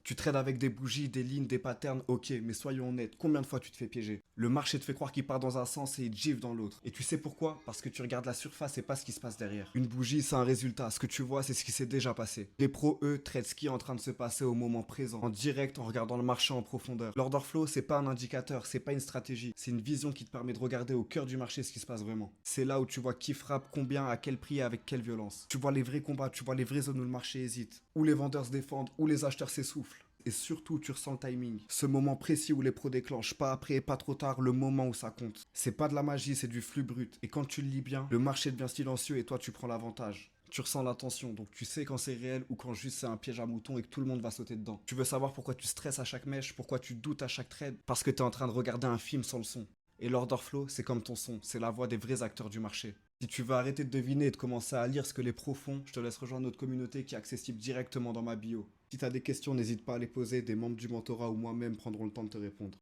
Tu trades avec des bougies, des lignes, des patterns, ok, mais soyons honnêtes, combien de fois tu te fais piéger? Le marché te fait croire qu'il part dans un sens et il gifle dans l'autre. Et tu sais pourquoi? Parce que tu regardes la surface et pas ce qui se passe derrière. Une bougie, c'est un résultat. Ce que tu vois, c'est ce qui s'est déjà passé. Les pros, eux, traitent ce qui est en train de se passer au moment présent, en direct, en regardant le marché en profondeur. L'order flow, c'est pas un indicateur, c'est pas une stratégie. C'est une vision qui te permet de regarder au cœur du marché ce qui se passe vraiment. C'est là où tu vois qui frappe, combien, à quel prix et avec quelle violence. Tu vois les vrais combats, tu vois les vraies zones où le marché hésite, où les vendeurs se défendent, où les acheteurs s'essoufflent. Et surtout, tu ressens le timing. Ce moment précis où les pros déclenchent, pas après et pas trop tard, le moment où ça compte. C'est pas de la magie, c'est du flux brut. Et quand tu le lis bien, le marché devient silencieux et toi tu prends l'avantage. Tu ressens la tension, donc tu sais quand c'est réel ou quand juste c'est un piège à moutons et que tout le monde va sauter dedans. Tu veux savoir pourquoi tu stresses à chaque mèche, pourquoi tu doutes à chaque trade? Parce que t'es en train de regarder un film sans le son. Et l'order flow, c'est comme ton son, c'est la voix des vrais acteurs du marché. Si tu veux arrêter de deviner et de commencer à lire ce que les pros font, je te laisse rejoindre notre communauté qui est accessible directement dans ma bio. Si t'as des questions, n'hésite pas à les poser, des membres du mentorat ou moi-même prendront le temps de te répondre.